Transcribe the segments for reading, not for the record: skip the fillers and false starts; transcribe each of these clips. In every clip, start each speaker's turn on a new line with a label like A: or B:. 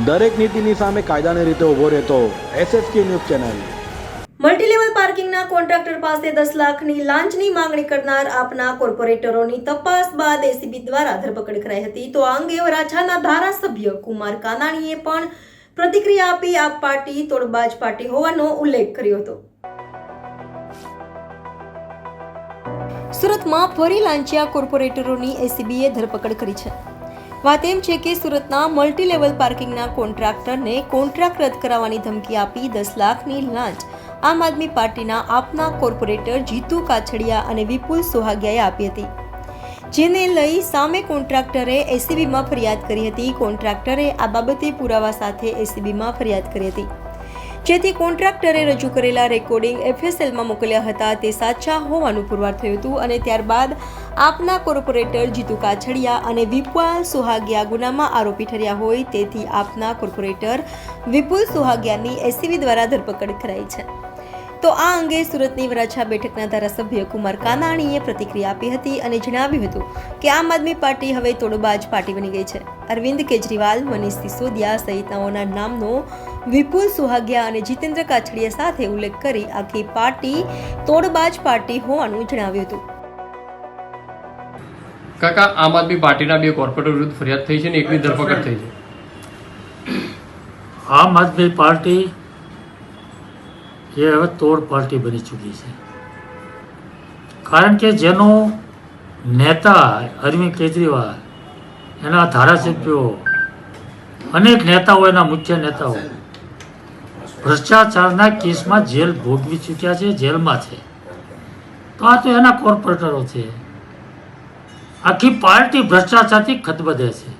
A: દરેક નીતિની સામે કાયદાની રીતે ઊભો રહેતો SSK ન્યૂઝ ચેનલ।
B: મલ્ટીલેવલ પાર્કિંગના કોન્ટ્રાક્ટર પાસે 10 લાખની લાંચની માંગણી કરનાર આપના કોર્પોરેટરોની તપાસ બાદ એસીબી દ્વારા ધરપકડ કરાઈ હતી। તો આ અંગે વરાછાના ધારાસભ્ય કુમાર કાનાણીએ પણ પ્રતિક્રિયા આપી આપ પાર્ટી તોડબાજ પાર્ટી હોવાનો ઉલ્લેખ કર્યો હતો। સુરતમાં ફરી લાંચિયા કોર્પોરેટરોની એસીબીએ ધરપકડ કરી છે। વાત એમ છે કે સુરતના મલ્ટીલેવલ પાર્કિંગના કોન્ટ્રાક્ટરને કોન્ટ્રાક્ટ રદ કરાવવાની ધમકી આપી 10 લાખની લાંચ આમ આદમી પાર્ટીના આપના કોર્પોરેટર જીતુ કાછડિયા અને વિપુલ સોહાગિયાએ આપી હતી, જેને લઈ સામે કોન્ટ્રાક્ટરે એસીબીમાં ફરિયાદ કરી હતી। કોન્ટ્રાક્ટરે આ બાબતે પુરાવા સાથે એસીબીમાં ફરિયાદ કરી હતી, જેથી કોન્ટ્રાક્ટરે રજૂ કરેલા રેકોર્ડિંગ FSLમાં મોકલ્યા હતા તે સાચા હોવાનું પુરવાર થયું હતું અને ત્યારબાદ આપના કોર્પોરેટર જીતુ કાછડિયા અને વિપુલ સોહાગિયા ગુનામાં આરોપી ઠર્યા હોય, તેથી આપના કોર્પોરેટર વિપુલ સોહાગિયાની એસીબી દ્વારા ધરપકડ કરાઈ છે। તો આ અંગે સુરતની વરાછા બેઠકના ધારાસભ્ય કુમાર કાનાણીએ પ્રતિક્રિયા આપી હતી અને જણાવ્યું હતું કે આમ આદમી પાર્ટી હવે તોડબાજ પાર્ટી બની ગઈ છે। અરવિંદ કેજરીવાલ, મનીષ સિસોદિયા સહિતનાઓના નામનો વિપુલ સોહાગિયા અને જીતેન્દ્ર કાછડિયા સાથે ઉલ્લેખ કરી આખી પાર્ટી તોડબાજ પાર્ટી હોવાનું જણાવ્યું હતું।
C: કાકા, આમ આદમી પાર્ટીના 2 કોર્પોરેટર વિરુદ્ધ ફરિયાદ થઈ છે અને એકની ધરપકડ થઈ છે।
D: આમ આદમી પાર્ટી એ હવે તોડ પાર્ટી બની ચૂકી છે, કારણ કે જેનો નેતા અરવિંદ કેજરીવાલ, એના ધારાસભ્યો, અનેક નેતાઓ, એના મુખ્ય નેતાઓ ભ્રષ્ટાચારના કેસમાં જેલ ભોગવી ચૂક્યા છે, જેલમાં છે। તો આ તો એના કોર્પોરેટરો છે। આખી પાર્ટી ભ્રષ્ટાચારથી ખતબદે છે।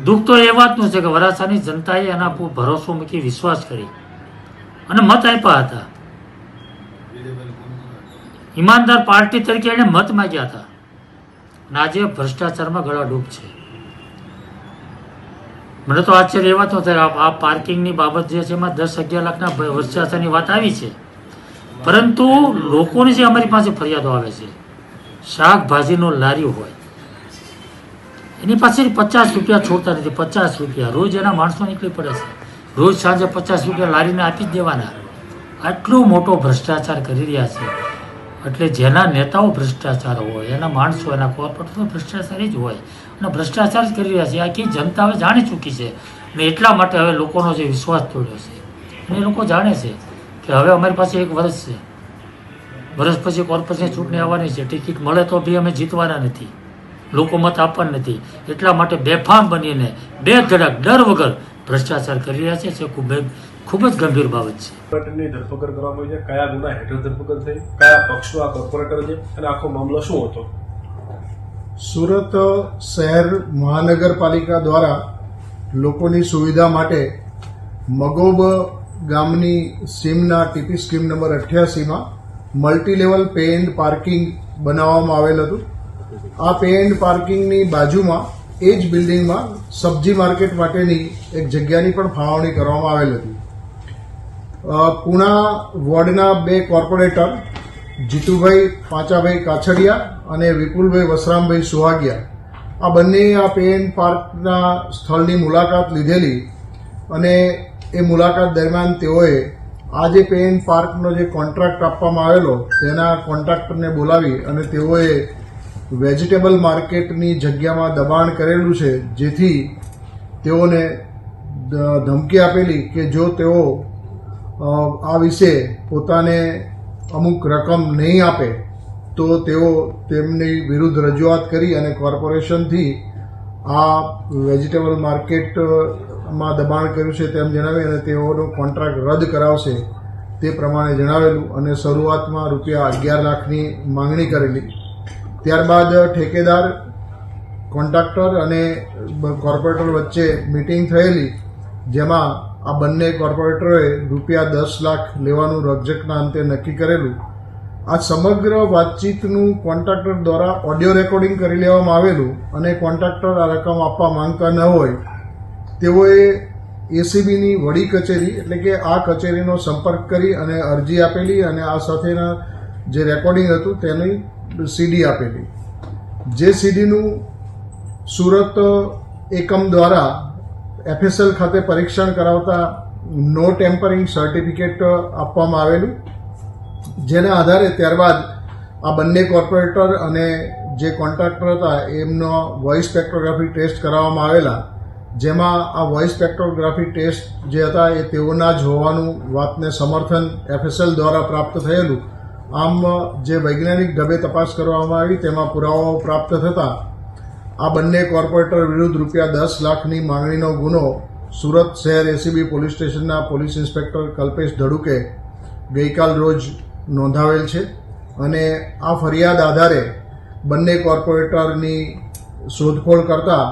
D: દુઃખ તો એ વાતનું છે કે વરાછાની જનતાએ એના પર ભરોસો મૂકી વિશ્વાસ કરી અને મત આપ્યા હતા। ઈમાનદાર પાર્ટી તરીકે એને મત માંગ્યા હતા અને આજે ભ્રષ્ટાચારમાં ગળાડૂબ છે। મને તો આશ્ચર્ય એ વાત થાય, આ પાર્કિંગની બાબત જે છે એમાં 10-11 લાખના ભ્રષ્ટાચારની વાત આવી છે, પરંતુ લોકોની જે અમારી પાસે ફરિયાદો આવે છે, શાકભાજીનો લારી હોય એની પાસે 50 રૂપિયા છોડતા નથી। 50 રૂપિયા રોજ એના માણસો નીકળી પડે છે, રોજ સાંજે 50 રૂપિયા લારીને આપી જ દેવાના। આટલો મોટો ભ્રષ્ટાચાર કરી રહ્યા છે, એટલે જેના નેતાઓ ભ્રષ્ટાચાર હોય, એના માણસો, એના કોર્પોરેટરો ભ્રષ્ટાચારી જ હોય અને ભ્રષ્ટાચાર જ કરી રહ્યા છે। આખી જનતા હવે જાણી ચૂકી છે અને એટલા માટે હવે લોકોનો જે વિશ્વાસ તોડ્યો છે અને એ લોકો જાણે છે કે હવે અમારી પાસે 1 વર્ષ છે, વર્ષ પછી કોર્પોરેશન ચૂંટણી આવવાની છે, ટિકિટ મળે તો બી અમે જીતવાના નથી, લોકો મત આપવાના નથી, એટલા માટે બેફામ બનીને બેધડક ડર વગર ભ્રષ્ટાચાર કરી રહ્યા છે। ખૂબ જ ગંભીર બાબત છે।
E: કોર્પોરેટરની ધરપકડ કરવામાં આવી છે, કયા ગુના હેઠળ ધરપકડ થઈ, કયા પક્ષનો આ કોર્પોરેટર છે અને આખો મામલો શું હતો?
F: સુરત શહેર મહાનગરપાલિકા દ્વારા લોકોની સુવિધા માટે મગોબ ગામની સ્કીમના ટીપી સ્કીમ નંબર 88માં મલ્ટીલેવલ પે એન્ડ પાર્કિંગ બનાવવામાં આવેલ હતું। આ પે એન્ડ પાર્કિંગની બાજુમાં એ જ બિલ્ડિંગમાં સબ્જી માર્કેટ માટેની એક જગ્યાની પણ ફાળવણી કરવામાં આવેલ હતી। પુણા વોર્ડના 2 કોર્પોરેટર જીતુભાઈ પાંચાભાઈ કાછડિયા અને વિપુલભાઈ વસરામભાઈ સોહાગિયા આ બંને આ પે એન્ડ પાર્કના સ્થળની મુલાકાત લીધેલી અને એ મુલાકાત દરમિયાન તેઓએ આ જે પે એન્ડ પાર્કનો જે કોન્ટ્રાક્ટ આપવામાં આવેલો તેના કોન્ટ્રાક્ટરને બોલાવી અને તેઓએ વેજીટેબલ માર્કેટની જગ્યામાં દબાણ કરેલું છે, જેથી તેઓને ધમકી આપેલી કે જો તેઓ આ વિશે પોતાને અમુક રકમ નહીં આપે તો તેઓ તેમની વિરુદ્ધ રજૂઆત કરી અને કોર્પોરેશનથી આ વેજીટેબલ માર્કેટમાં દબાણ કર્યું છે તેમ જણાવી અને તેઓનો કોન્ટ્રાક્ટ રદ કરાવશે તે પ્રમાણે જણાવેલું અને શરૂઆતમાં રૂપિયા 11 લાખની માંગણી કરેલી। ત્યારબાદ ઠેકેદાર, કોન્ટ્રાક્ટર અને કોર્પોરેટર વચ્ચે મિટિંગ થયેલી, જેમાં આ બંને કોર્પોરેટરોએ રૂપિયા 10 લાખ લેવાનું રકઝકના અંતે નક્કી કરેલું। આ સમગ્ર વાતચીતનું કોન્ટ્રાક્ટર દ્વારા ઓડિયો રેકોર્ડિંગ કરી લેવામાં આવેલું અને કોન્ટ્રાક્ટર આ રકમ આપવા માંગતા ન હોય તેઓએ એસીબીની વડી કચેરી એટલે કે આ કચેરીનો સંપર્ક કરી અને અરજી આપેલી અને આ સાથેના જે રેકોર્ડિંગ હતું તેની CD આપેલી। જે CDનું સુરત એકમ દ્વારા FSL ખાતે પરીક્ષણ કરાવતા નો ટેમ્પરિંગ સર્ટિફિકેટ આપવામાં આવેલું, જેના આધારે ત્યારબાદ આ બંને કોર્પોરેટર અને જે કોન્ટ્રાક્ટર હતા એમનો વોઇસ સ્પેક્ટ્રોગ્રાફી ટેસ્ટ કરાવવામાં આવેલા, જેમાં આ વોઇસ સ્પેક્ટ્રોગ્રાફી ટેસ્ટ જે હતા એ તેઓના જ હોવાનું વાતને સમર્થન FSL દ્વારા પ્રાપ્ત થયેલું. આમ જે વૈજ્ઞાનિક ઢબે તપાસ કરવામાં આવી તેમાં પુરાવાઓ પ્રાપ્ત થતા આ બંને કોર્પોરેટર વિરુદ્ધ ₹10 લાખની માંગણીનો ગુનો સુરત શહેર ACB પોલીસ સ્ટેશનના પોલીસ ઇન્સ્પેક્ટર કલ્પેશ ધડુકે ગઈકાલ રોજ નોંધાવેલ છે અને આ ફરિયાદ આધારે બંને કોર્પોરેટરની શોધખોળ કરતા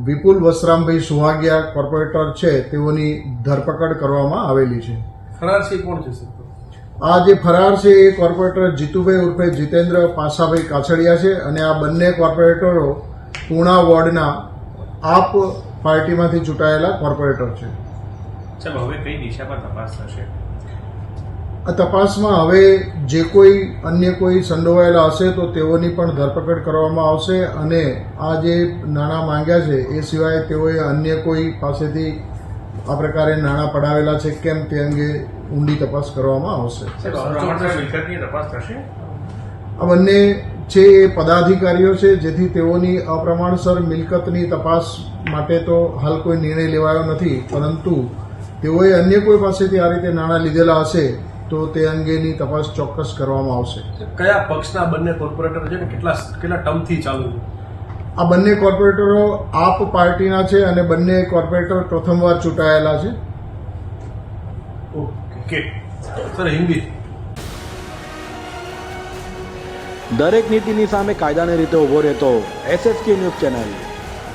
F: વિપુલ વસરામભાઈ સુહાગિયા કોર્પોરેટર છે તેઓની ધરપકડ કરવામાં આવેલી છે.
E: ફરાર છે કોણ છે સર?
F: આ જે ફરાર છે એ કોર્પોરેટર જીતુભાઈ ઉર્ફે જીતેન્દ્ર પાસાભાઈ કાછડિયા છે અને આ બંને કોર્પોરેટરો પૂણા વોર્ડના આપ પાર્ટીમાંથી ચૂંટાયેલા કોર્પોરેટર છે.
G: સાહેબ, હવે કઈ દિશામાં તપાસ થશે?
F: આ તપાસમાં હવે જે કોઈ અન્ય કોઈ સંડોવાયેલા હશે તો તેઓની પણ ધરપકડ કરવામાં આવશે અને આ જે નાણાં માંગ્યા છે એ સિવાય તેઓએ અન્ય કોઈ પાસેથી આ પ્રકારે નાણાં પડાવેલા છે કેમ તે અંગે ઊંડી તપાસ કરવામાં આવશે.
G: મિલકતની તપાસ થશે?
F: આ બંને છે એ પદાધિકારીઓ છે, જેથી તેઓની અપ્રમાણસર મિલકતની તપાસ માટે તો હાલ કોઈ નિર્ણય લેવાયો નથી, પરંતુ તેઓએ અન્ય કોઈ પાસેથી આ રીતે નાણાં લીધેલા હશે તો તે અંગેની તપાસ ચોક્કસ કરવામાં આવશે.
E: કયા પક્ષના બંને કોર્પોરેટર છે ને કેટલા ટર્મથી ચાલુ છે?
F: આ બંને કોર્પોરેટરો આપ પાર્ટીના છે અને બંને કોર્પોરેટર પ્રથમવાર ચૂંટાયેલા છે.
E: Okay sir, Hindi.
A: દરેક નીતિની સામે કાયદાની રીતે ઉભો રહેતો SSK ન્યૂઝ ચેનલ